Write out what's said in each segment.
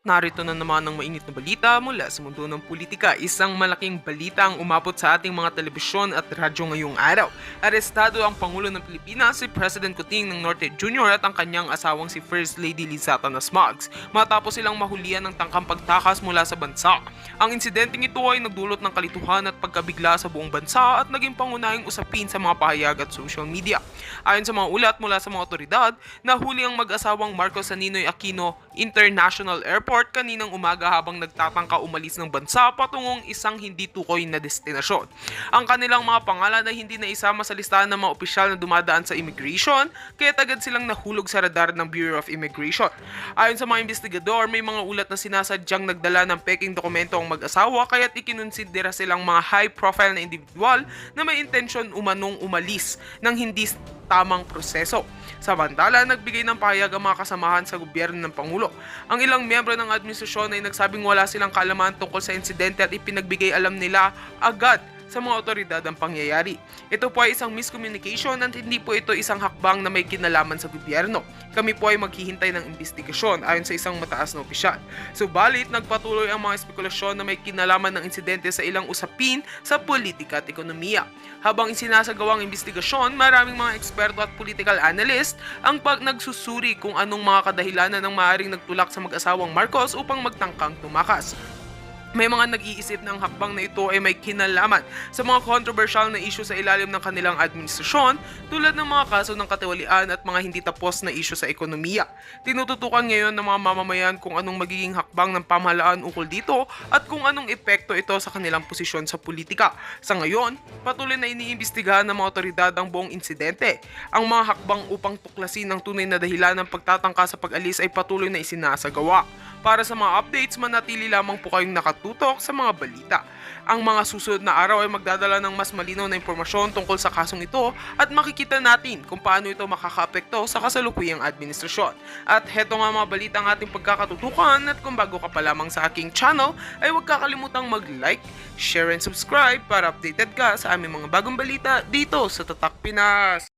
Narito na naman ang mainit na balita mula sa mundo ng politika. Isang malaking balita ang umabot sa ating mga telebisyon at radyo ngayong araw. Arestado ang Pangulo ng Pilipinas, si President Kuting ng Norte Jr. at ang kanyang asawang si First Lady Lizata Nasmags matapos silang mahulihan ng tangkang pagtakas mula sa bansa. Ang insidenteng ito ay nagdulot ng kalituhan at pagkabigla sa buong bansa at naging pangunahing usapin sa mga pahayag at social media. Ayon sa mga ulat mula sa mga otoridad, nahuli ang mag-asawang Marcos sa Ninoy Aquino International Airport kaninang umaga habang nagtatangka umalis ng bansa patungong isang hindi tukoy na destinasyon. Ang kanilang mga pangalan ay hindi na isama sa listahan ng mga opisyal na dumadaan sa immigration, kaya agad silang nahulog sa radar ng Bureau of Immigration. Ayon sa mga investigador, may mga ulat na sinasadyang nagdala ng peking dokumento ang mag-asawa kaya't ikinonsidera silang mga high-profile na individual na may intensyon umanong umalis ng hindi tamang proseso. Samantala, nagbigay ng pahayag ang mga kasamahan sa gobyerno ng Pangulo. Ang ilang miyembro ng administrasyon ay nagsabing wala silang kaalaman tungkol sa insidente at ipinagbigay alam nila agad sa mga otoridad ang pangyayari. Ito po ay isang miscommunication at hindi po ito isang hakbang na may kinalaman sa gobyerno. Kami po ay maghihintay ng investigasyon ayon sa isang mataas na opisyal. Subalit, nagpatuloy ang mga espekulasyon na may kinalaman ng insidente sa ilang usapin sa politika at ekonomiya. Habang isinasagawa ang investigasyon, maraming mga eksperto at political analyst ang nagsusuri kung anong mga kadahilanan ng maaaring nagtulak sa mag-asawang Marcos upang magtangkang tumakas. May mga nag-iisip na ang hakbang na ito ay may kinalaman sa mga controversial na issue sa ilalim ng kanilang administrasyon tulad ng mga kaso ng katiwalian at mga hindi tapos na issue sa ekonomiya. Tinututukan ngayon ng mga mamamayan kung anong magiging hakbang ng pamahalaan ukol dito at kung anong epekto ito sa kanilang posisyon sa politika. Sa ngayon, patuloy na iniimbestigahan ng mga otoridad ang buong insidente. Ang mga hakbang upang tuklasin ang tunay na dahilan ng pagtatangka sa pag-alis ay patuloy na isinasagawa. Para sa mga updates, manatili lamang po kayong nakatutok sa mga balita. Ang mga susunod na araw ay magdadala ng mas malinaw na impormasyon tungkol sa kasong ito at makikita natin kung paano ito makakaapekto sa kasalukuyang administrasyon. At heto nga mga balita ang ating pagkakatutukan at kung bago ka pa lamang sa aking channel ay huwag kakalimutang mag-like, share and subscribe para updated ka sa aming mga bagong balita dito sa Tatak Pinas.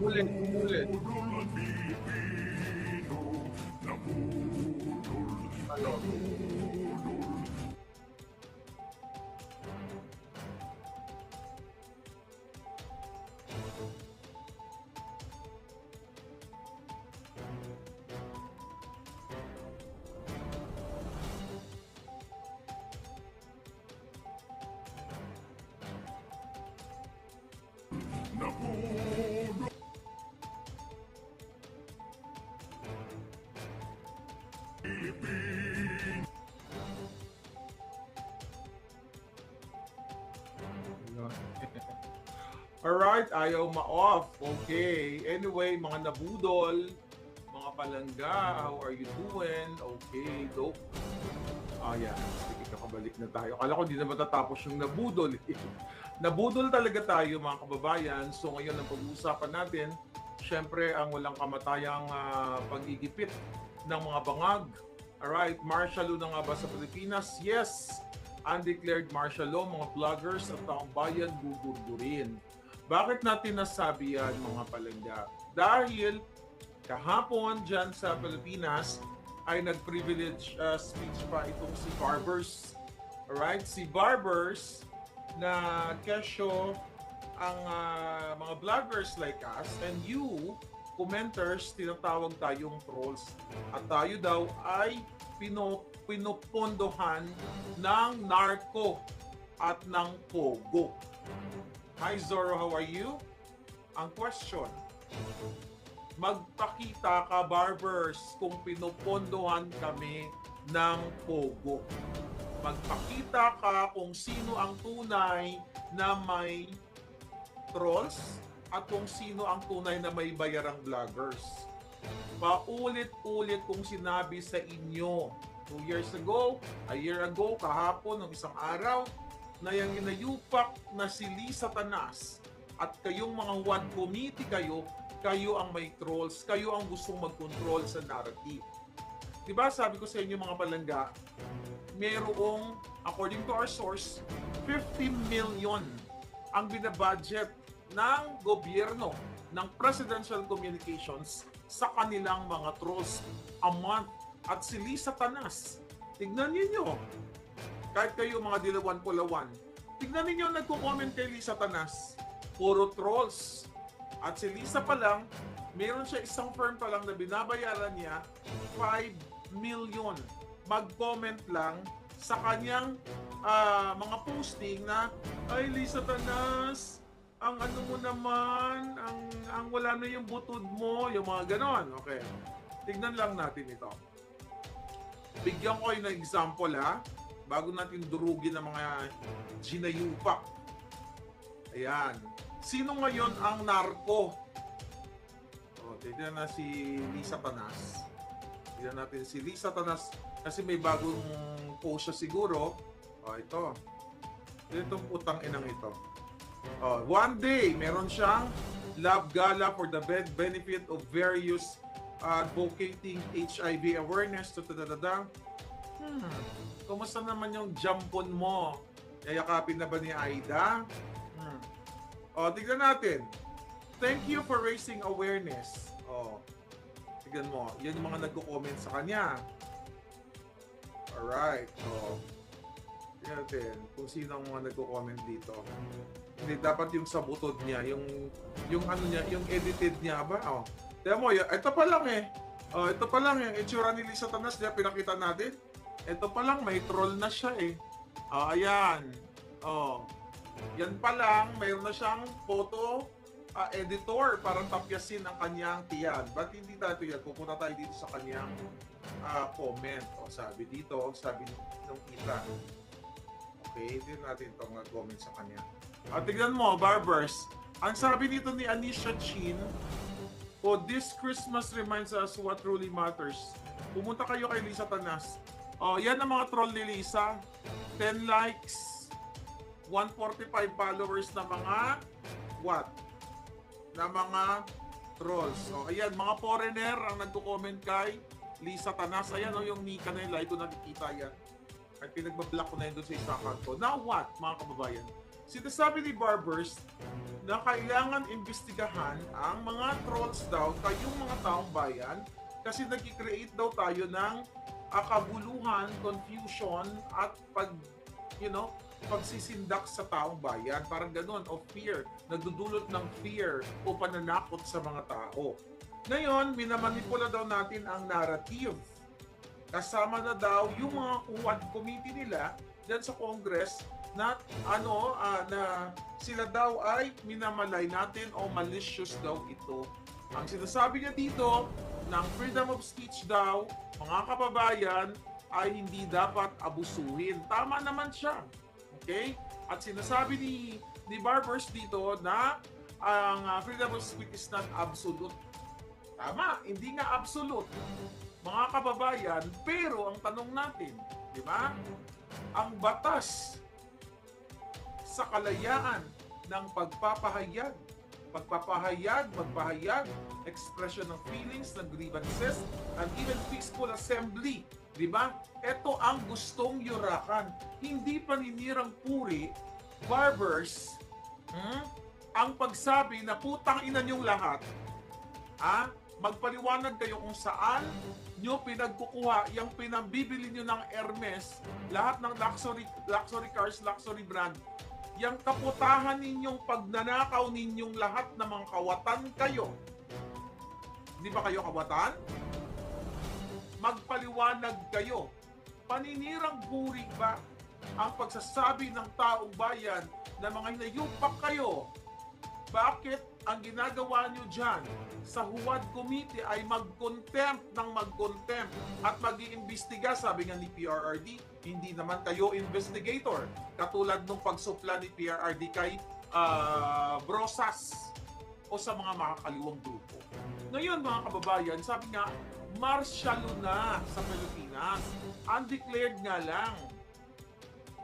Ulit, ulit. Ano? Alright, ayaw ma-off. Okay. Anyway, mga nabudol, mga palangga, how are you doing? Okay, dope. Yan. Sige, kakabalik na tayo. Akala ko hindi na matatapos yung nabudol. Nabudol talaga tayo, mga kababayan. So ngayon, ang pag-uusapan natin, syempre, ang walang kamatayang pagigipit ng mga bangag. Alright, martial law na nga ba sa Pilipinas? Yes! Undeclared martial law, mga vloggers at taong bayan gugurgurin. Bakit natin nasabi yan, mga palangga? Dahil kahapon dyan sa Pilipinas ay nag-privilege speech pa itong si Barbers. Alright? Si Barbers na kesyo ang mga vloggers like us and you, commenters, tinatawag tayong trolls. At tayo daw ay pinupondohan ng narco at ng pogo. Hi Zorro, how are you? Ang question, magpakita ka Barbers kung pinupondohan kami ng pogo. Magpakita ka kung sino ang tunay na may trolls at kung sino ang tunay na may bayarang vloggers. Paulit-ulit kong sinabi sa inyo 2 years ago, a year ago, kahapon, ng isang araw, na yung inayupak na si Lisa Tanas at kayong mga Juan Committee kayo ang may trolls, kayo ang gustong mag-control sa narrative. Diba sabi ko sa inyo mga palangga, merong, according to our source, 50 million ang binabudget ng gobyerno ng Presidential Communications sa kanilang mga trolls a month. At si Lisa Tanas, tignan niyo, kahit kayo mga dilawan pulawan, tignan niyo nagko-comment kay Lisa Tanas, puro trolls. At si Lisa pa lang, meron siya isang firm pa lang na binabayaran niya 5 million. Mag-comment lang sa kanyang mga posting na, ay Lisa Tanas, ang ano mo naman, ang wala na yung butod mo, yung mga ganon. Okay. Tignan lang natin ito. Bigyan ko kayo ng example bago natin durugin ang mga ginayupak. Ayan. Sino ngayon ang narko? Tignan na si Lisa Tanas. Tignan natin si Lisa Tanas kasi may bagong post siya siguro. Ito. Itong putang inang ito. One day, meron siyang love gala for the benefit of various advocating HIV awareness. Kumusta naman yung jampon mo? Yayakapin na ba ni Aida? Tignan natin. Thank you for raising awareness. Tignan mo. Yan yung mga nagko-comment sa kanya. Alright. Tignan natin kung sino ang mga nagko-comment dito. Hindi, dapat yung sa butod niya, yung ano niya, yung edited niya ba? Tignan mo, ito pa lang ito pa lang yung itsura ni Lisa Tanas, diya pinakita natin. Ito pa lang, may troll na siya ayan. Yan pa lang, mayroon na siyang photo editor para tapyasin ang kanyang tiyan. Ba't hindi tayo yan? Pupunta tayo dito sa kanyang comment. Sabi dito, sabi ng kita. Okay, tignan natin itong comment sa kanya. Tignan mo, Barbers. Ang sabi dito ni Anisha Chin, this Christmas reminds us what truly matters. Pumunta kayo kay Lisa Tanas. Yan ang mga troll ni Lisa. 10 likes, 145 followers na mga na mga trolls. Ayan, mga foreigner ang nagko-comment kay Lisa Tanas. Ayan yung nika na yun, like ko nakikita yan. At pinagbablock ko na yun doon sa isa account ko. Now what, mga kababayan? Sinasabi ni Barbers na kailangan imbestigahan ang mga trolls daw, kayong mga taong bayan, kasi nag-create daw tayo ng kaguluhan, confusion, at pagsisindak sa taong bayan. Parang ganun, o fear. Nagdudulot ng fear o pananakot sa mga tao. Ngayon, minamanipula daw natin ang narrative. Kasama na daw yung mga committee nila dyan sa Congress na na sila daw ay minamalay natin o malicious daw ito. Ang sinasabi niya dito ng freedom of speech daw, mga kababayan, ay hindi dapat abusuhin. Tama naman siya. Okay? At sinasabi ni Barbers dito na ang freedom of speech is not absolute. Tama, hindi nga absolute. Mga kababayan, pero ang tanong natin, di ba? Ang batas sa kalayaan ng magpahayag, expression of feelings, ng grievances, and even peaceful assembly. Diba? Ito ang gustong yurakan. Hindi paninirang puri, Barbers, ang pagsabi na putang ina niyong lahat, magpaliwanag kayo kung saan nyo pinagkukuha yung pinambibili nyo ng Hermes, lahat ng luxury cars, luxury brand, yung kaputahan ninyong pagnanakaw ninyong lahat ng mga kawatan kayo. Di ba kayo kawatan? Magpaliwanag kayo. Paninirang puri ba ang pagsasabi ng taong bayan na mga hinayupak kayo? Bakit ang ginagawa nyo dyan sa Huwad Committee ay mag-contempt at mag-iimbestiga? Sabi nga ni PRRD, hindi naman kayo investigator. Katulad nung pagsupla ni PRRD kay Brosas o sa mga makakaliwang grupo. Ngayon mga kababayan, sabi nga, martial law na sa Pilipinas. Undeclared nga lang.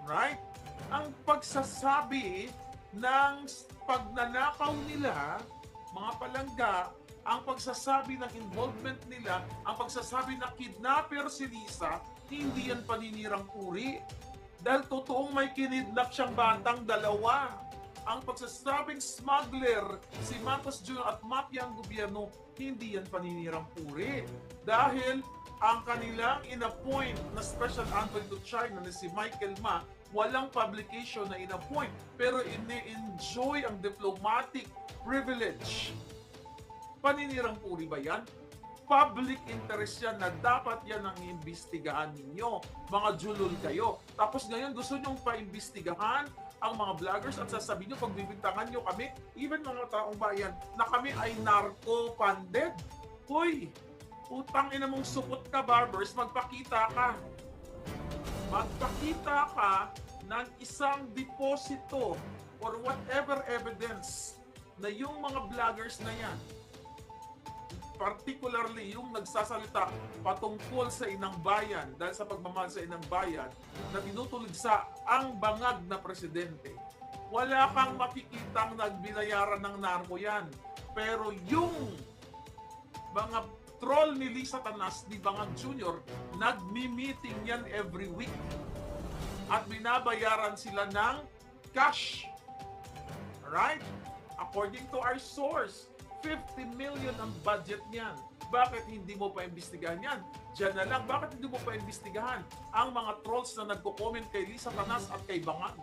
Right? ang pagsasabi ng pagnanakaw nila, mga palangga, ang pagsasabi ng involvement nila, ang pagsasabi na kidnapper si Lisa, hindi yan paninirang puri. Dahil totoong may kinidnap siyang batang dalawa. Ang pagsasabing smuggler si Marcos Jr. at mafia ang gobyerno, hindi yan paninirang puri. Dahil ang kanilang inappoint na special envoy to China na si Michael Ma, walang publication na inappoint, pero ini-enjoy ang diplomatic privilege. Paninirang puri ba yan? Public interest yan na dapat yan ang iimbestigahan ninyo. Mga julol kayo. Tapos ngayon gusto nyong paimbestigahan ang mga vloggers at sasabihin nyo, pagbibintangan nyo kami, even mga taong bayan, na kami ay narco-funded. Hoy, utang ina mong supot ka, barbers, magpakita ka. Magpakita ka ng isang deposito or whatever evidence na yung mga vloggers na yan, particularly yung nagsasalita patungkol sa inang bayan dahil sa pagmamahal sa inang bayan na tinutulig sa ang bangag na presidente. Wala kang makikitang nagbinayaran ng narko yan. Pero yung mga troll ni Lisa Tanas, ni Bangag Jr., nagmi-meeting yan every week. At binabayaran sila ng cash. Alright? According to our source, 50 million ang budget niyan. Bakit hindi mo pa imbestigahan yan? Diyan na lang, bakit hindi mo pa imbestigahan ang mga trolls na nagko-comment kay Lisa Tanas at kay Bangag?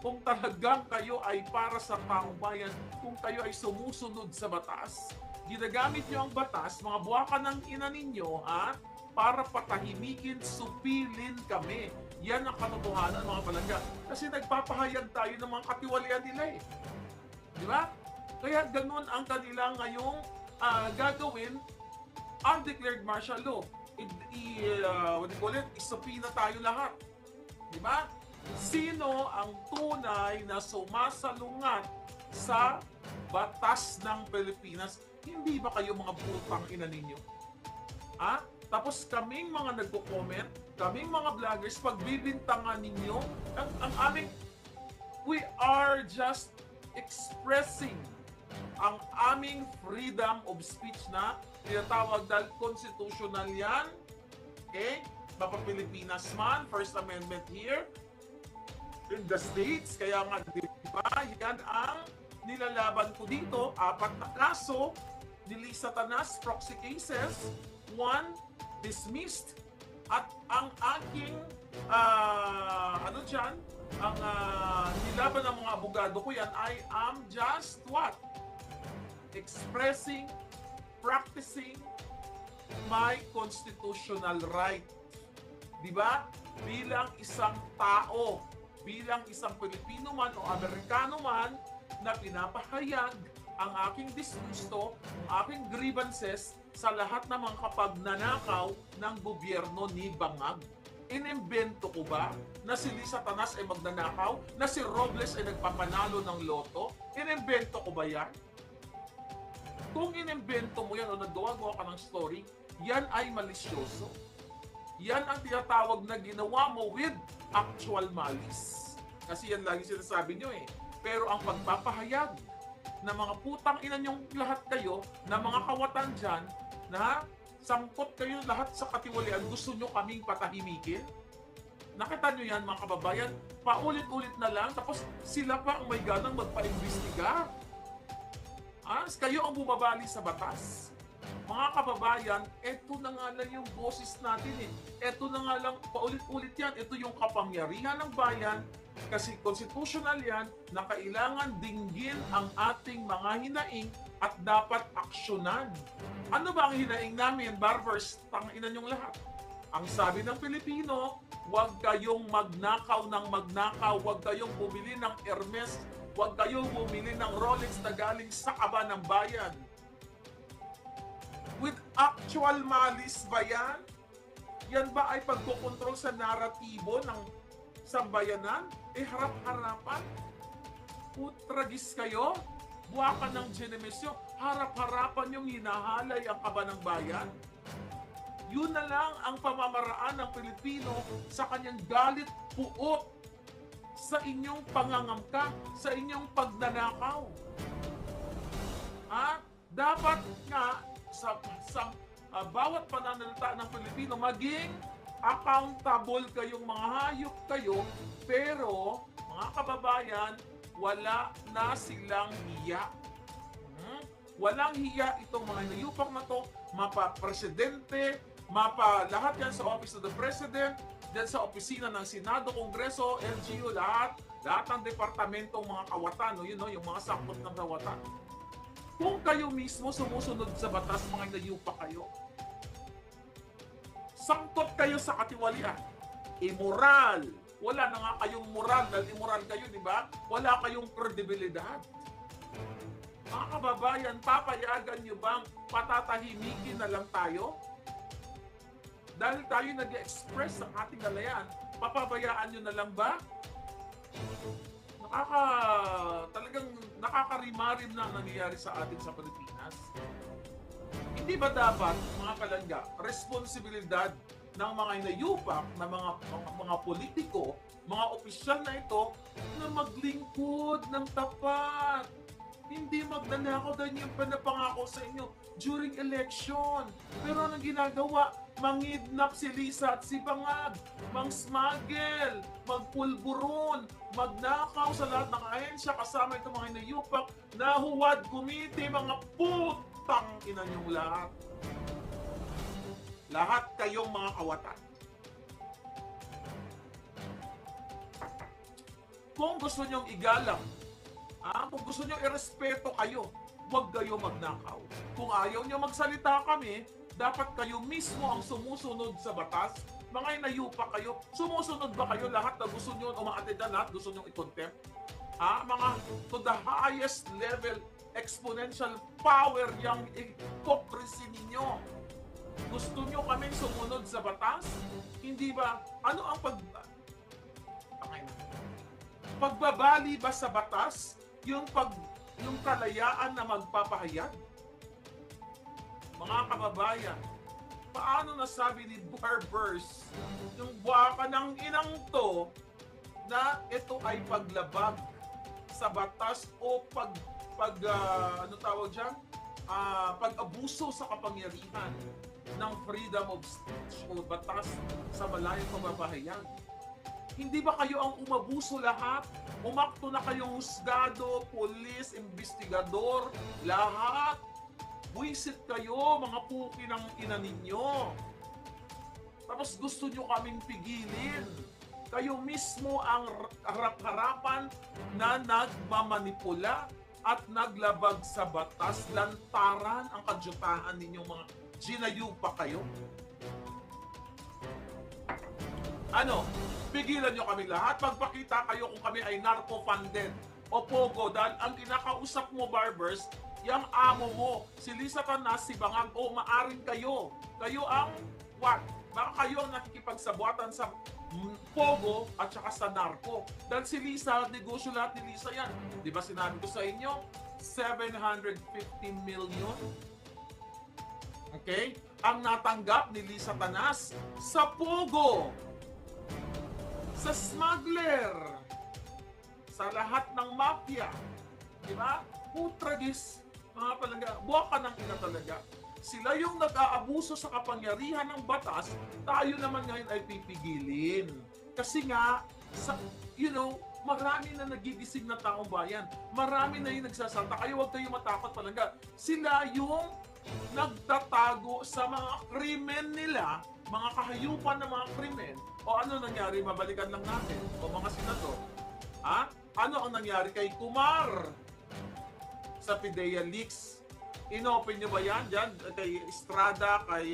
Kung talagang kayo ay para sa taong bayan, kung kayo ay sumusunod sa batas, ginagamit nyo ang batas, mga buwakan ng ina ninyo, ha? Para patahimikin, supilin kami. Yan ang katotohanan, mga palangga. Kasi nagpapahayag tayo ng mga katiwalian nila eh. Di ba? Kaya ganun ang kanila ngayong gagawin, undeclared martial law. What do you call it? Isupina tayo lahat. Di ba? Sino ang tunay na sumasalungat sa batas ng Pilipinas? Hindi ba kayo mga putang ina ninyo? Ha? Tapos kaming mga nagko-comment, kaming mga vloggers, pagbibintangan ninyo, ang aming, we are just expressing ang aming freedom of speech na tinatawag dahil constitutional yan. Okay? Mapapilipinas man, First Amendment here in the States. Kaya nga, di ba, yan ang nilalaban ko dito. 4 na kaso ni Lisa Tanas, proxy cases, 1 dismissed, at ang aking ang nilaban ng mga abogado ko yan, I am just what? Expressing, practicing my constitutional right. Diba? Bilang isang tao, bilang isang Pilipino man o Amerikano man na pinapahayag ang aking disgusto, ang aking grievances sa lahat ng mga kapagnanakaw ng gobyerno ni Bangag. Inimbento ko ba na si Lisa Tanas ay magnanakaw? Na si Robles ay nagpapanalo ng loto? Inimbento ko ba yan? Kung inimbento mo yan o naggawa-gawa ka ng story, yan ay malisyoso. Yan ang tinatawag na ginawa mo with actual malice. Kasi yan lagi sinasabi nyo eh. Pero ang pagpapahayag na mga putang ina nyong lahat kayo, na mga kawatan dyan, na sangkot kayo lahat sa katiwalian, gusto nyo kaming patahimikin? Nakita nyo yan mga kababayan? Paulit-ulit na lang, tapos sila pa ang may ganang magpa-imbestiga. Kayo ang bumabali sa batas. Mga kababayan, eto na nga lang yung boses natin eh. Eto na nga lang, paulit-ulit yan. Ito yung kapangyarihan ng bayan. Kasi constitutional yan na kailangan dinggin ang ating mga hinaing at dapat aksyonan. Ano ba ang hinaing namin, barbers? Tanginan yung lahat. Ang sabi ng Pilipino, huwag kayong magnakaw ng magnakaw, huwag kayong bumili ng Hermes, huwag kayong bumili ng Rolex na galing sa kaba ng bayan. With actual malice ba yan? Yan ba ay pagkokontrol sa naratibo ng sambayanan? Harap-harapan? Putragis kayo? Buwakan ng Genemesyo, harap-harapan yung hinahalay ang kaba ng bayan? Yun na lang ang pamamaraan ng Pilipino sa kanyang galit puot sa inyong pangangamka, sa inyong pagnanakaw. Dapat nga sa bawat pananalita ng Pilipino, maging accountable kayong mga hayop kayo, pero mga kababayan, wala na silang hiya. Walang hiya itong mga nayupak na to, mapa-presidente, lahat yan sa Office of the President, dyan sa opisina ng Senado, Kongreso, LGU, lahat ng departamentong mga kawatan, yung mga sakot ng kawatan. Kung kayo mismo sumusunod sa batas, mga nayupak kayo, sangkot kayo sa katiwalian, immoral. Wala na nga kayong moral, dahil immoral kayo, di ba? Wala kayong kredibilidad. Mga kababayan, papayagan nyo bang patatahimikin na lang tayo? Dahil tayo nag-express ng ating galayan, papabayaan nyo na lang ba? Talagang nakakarimarim na ang nangyayari sa atin sa Pilipinas. Hindi ba dapat, mga palangga, responsibilidad ng mga inayupak, na mga politiko, mga opisyal na ito, na maglingkod ng tapat? Hindi magnanakaw dahil yung pinapangako sa inyo during election. Pero anong ginagawa? Mangidnap si Lisa at si Bangag, mang-smuggle, magpulburon, magnakaw sa lahat ng ahensya kasama itong mga inayupak na huwad kumiti, mga putang ina niyong lahat. Lahat kayong mga kawatan. Kung gusto niyong igalang, kung gusto niyong irespeto kayo, huwag kayo magnakaw. Kung ayaw niyo magsalita kami, dapat kayo mismo ang sumusunod sa batas. Mga inayupa kayo, sumusunod ba kayo lahat na gusto niyo umaatid na lahat, gusto niyo i-contempt? Mga to the highest level, exponential power yung hypocrisy ninyo. Gusto niyo kami sumunod sa batas? Hindi ba? Ano ang pagbabali ba sa batas? Yung kalayaan na magpapahayag? Mga kababayan, paano nasabi ni Barbers, yung buwaka ng inang to, na ito ay paglabag sa batas o pag-abuso sa kapangyarihan ng freedom of speech o batas sa malayong pagpapahayag? Hindi ba kayo ang umabuso lahat? Umakto na kayong husgado, polis, investigador, lahat. Buisit kayo, mga puki ng ina ninyo. Tapos gusto nyo kaming pigilin. Kayo mismo ang harap-harapan na nagmamanipula at naglabag sa batas. Lantaran ang kadyutahan ninyong mga ginayupa kayo. Pigilan nyo kami lahat. Pagpakita kayo kung kami ay narco-funded o pogo. Dahil ang kinakausap mo, Barbers, yung amo mo, si Lisa Tanas, si Bangag, o maaring kayo. Kayo ang what? Baka kayo ang nakikipagsabuatan sa pogo at saka sa narco. Dahil si Lisa, negosyo lahat ni Lisa yan. Di ba sinabi ko sa inyo? 750 million. Okay? Ang natanggap ni Lisa Tanas sa pogo, sa smuggler, sa lahat ng mafia. Di ba? Putragis, mga palangga, buwak ka ng ina talaga. Sila yung nag-aabuso sa kapangyarihan ng batas, tayo naman ngayon ay pipigilin. Kasi nga, marami na nagigising na taong bayan. Marami na yung nagsasalta. Kayo huwag kayo matakot palangga. Sila yung nagtatago sa mga krimen nila, mga kahayupan ng mga krimen. O ano nangyari? Mabalikan lang natin. O mga senador. Ano ang nangyari kay Kumar sa PIDEA leaks? Inopen nyo ba yan dyan? Kay Estrada, kay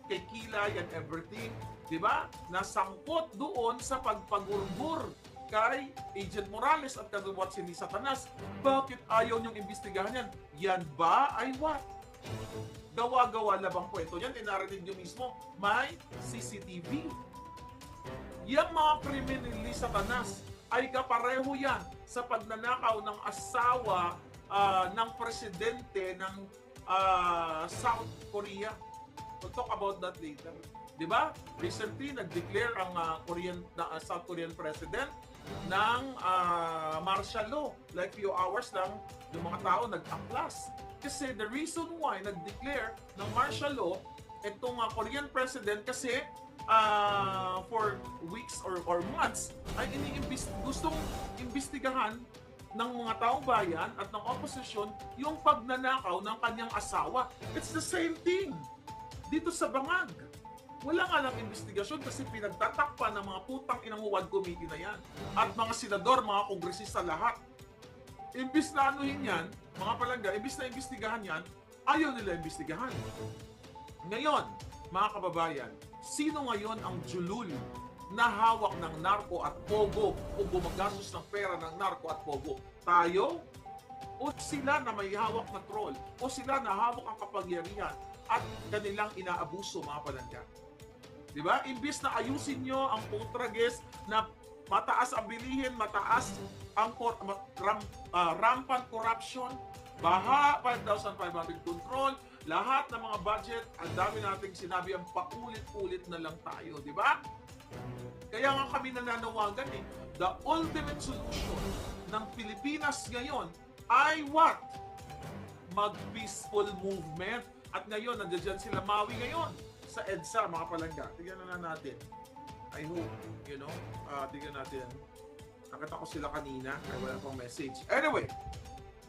Kilay and everything. Diba? Nasangkot doon sa pagpagurbur kay Agent Morales at kagawat si Lisa Tanas. Bakit ayaw nyong imbestigahan yan? Yan ba ay what? Gawa-gawa labang kwento yan. Inarinig nyo mismo, may CCTV. Yang mga krimen ni Lisa Tanas ay kapareho yan sa pagnanakaw ng asawa ng presidente ng South Korea. We'll talk about that later. Diba? Recently, nag-declare ang South Korean president ng martial law. Like few hours lang, yung mga tao nag-aplas. Kasi the reason why nag-declare ng martial law itong Korean president kasi for weeks or months ay gustong imbestigahan ng mga taong bayan at ng oposisyon yung pagnanakaw ng kanyang asawa. It's the same thing dito sa Bangag. Wala nga lang investigasyon kasi pinagtatakpan ng mga putang inang Huwad Committee na yan. At mga senador, mga kongresista lahat. Imbis na anuhin yan, mga palangga, imbis na imbestigahan yan, ayaw nila imbestigahan. Ngayon, mga kababayan, sino ngayon ang julul na hawak ng narko at pogo o gumagastos ng pera ng narko at pogo? Tayo? O sila na may hawak na troll? O sila na hawak ang kapangyarihan at kanilang inaabuso, mga palangga? Diba? Imbis na ayusin nyo ang putrages na mataas ang bilihin, mataas ang rampant corruption, baha, 5,500 control, lahat ng mga budget, ang dami nating sinabi ang paulit-ulit na lang tayo, di ba? Kaya nga kami nananawagan the ultimate solution ng Pilipinas ngayon ay what? Mag-peaceful movement. At ngayon, nandiyan sila Maui ngayon sa EDSA, mga palangga. Tignan na natin. I hope, tignan natin. Nakita ko sila kanina, ay wala pang message. Anyway,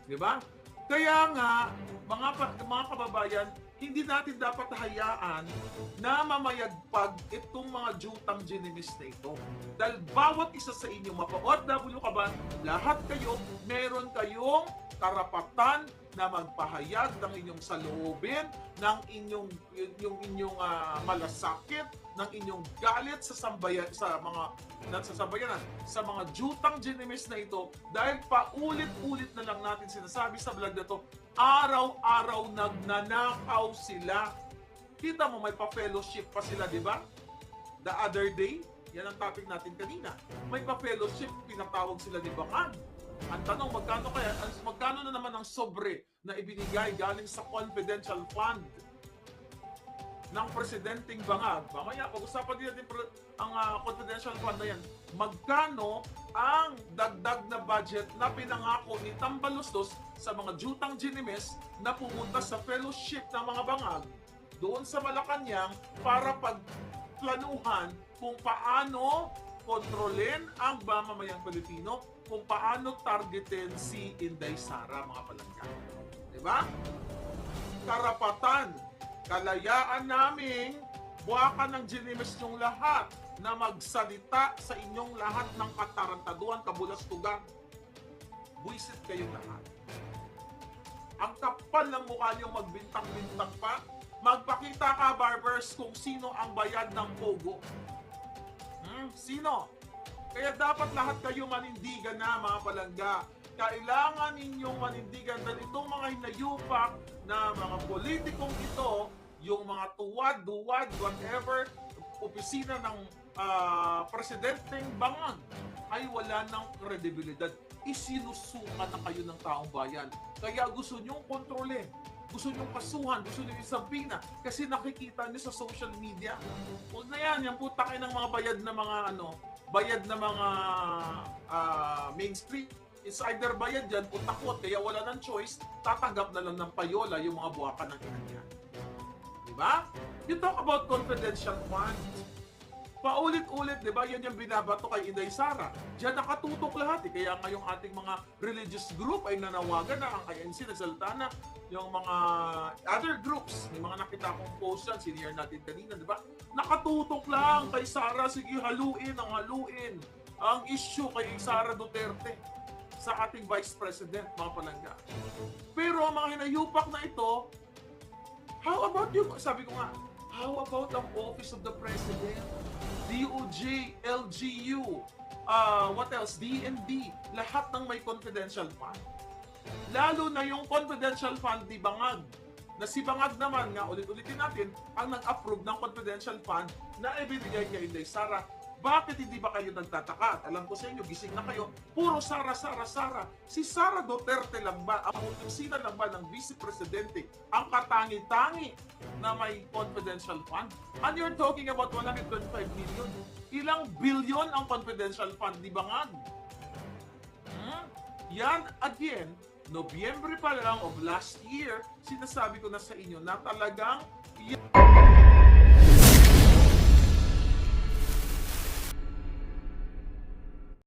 di ba? Kaya nga, mga kababayan, hindi natin dapat hayaan na mamayagpag itong mga jutang ginimis na ito. Dahil bawat isa sa inyo, mapa-OFW ka ba, lahat kayo, meron kayong karapatan na magpahayag ng inyong saloobin, ng inyong malasakit, ng inyong galit sa sambayan, sa mga jutang ginimis na ito, dahil paulit-ulit na lang natin sinasabi sa vlog na to, araw-araw nagnanakaw sila. Kita mo, may pa-fellowship pa sila, di ba? The other day, yan ang topic natin kanina, may pa-fellowship, pinatawag sila ni Bangag. Ang tanong, magkano na naman ang sobre na ibinigay galing sa confidential fund ng presidenteng Bangag? Mamaya, pag-usapan din natin ang confidential fund na yan. Magkano ang dagdag na budget na pinangako ni Tambalustos sa mga jutang ginimes na pumunta sa fellowship ng mga Bangag doon sa Malacanang para pagplanuhan kung paano kontrolin ang mamamayang Pilipino, kung paano targetin si Inday Sara, mga palangga. Diba? Karapatan, kalayaan naming buwakan ng ginimis nyong lahat na magsalita sa inyong lahat ng katarantaduan, kabulastugan. Buisit kayong lahat. Ang kapal ng mukha niyong magbintang-bintang pa, magpakita ka, barbers, kung sino ang bayad ng pogo. Sino? Kaya dapat lahat kayo manindigan na, mga palangga. Kailangan ninyong manindigan dahil itong mga hinayupak na mga politikong ito, yung mga tuwad, whatever, opisina ng presidenteng Bangag ay wala ng kredibilidad. Isinusuka na kayo ng taong bayan. Kaya gusto nyong kontrolin, gusto nyong kasuhan, gusto nyong isabina kasi nakikita nyo sa social media. Huwag na yan, yung putakin ng mga bayad na mga mainstream. It's either bayad yan o takot, kaya wala ng choice, tatanggap na lang ng payola yung mga buwakan ng ina niya. Diba? You talk about confidential fund. Paulit-ulit, di ba? Yan yung binabato kay Inday Sara. Diyan nakatutok lahat. Kaya ngayong ating mga religious group ay nanawagan na, ang INC nagsalita na, yung mga other groups, yung mga nakita kong post yan, senior natin kanina, di ba? Nakatutok lang kay Sara. Sige, haluin ang issue kay Sara Duterte sa ating Vice President, mga palangga. Pero ang mga hinayupak na ito, how about yung, sabi ko nga, how about ang Office of the President, DOJ, LGU, what else, DND, lahat ng may confidential fund. Lalo na yung confidential fund ni Bangag, na si Bangag naman nga, ulit-ulitin natin, ang nag-approve ng confidential fund na ibinigay kay Inday Sara. Bakit hindi ba kayo nagtataka? At alam ko sa inyo, gising na kayo, puro Sara. Si Sara Duterte lang ba, ang opisina lang ba ng Vice Presidente, ang katangi-tangi na may confidential fund? And you're talking about 125 million. Ilang bilyon ang confidential fund ni Bangag? Yan, again, Nobyembre pa lang of last year, sinasabi ko na sa inyo na talagang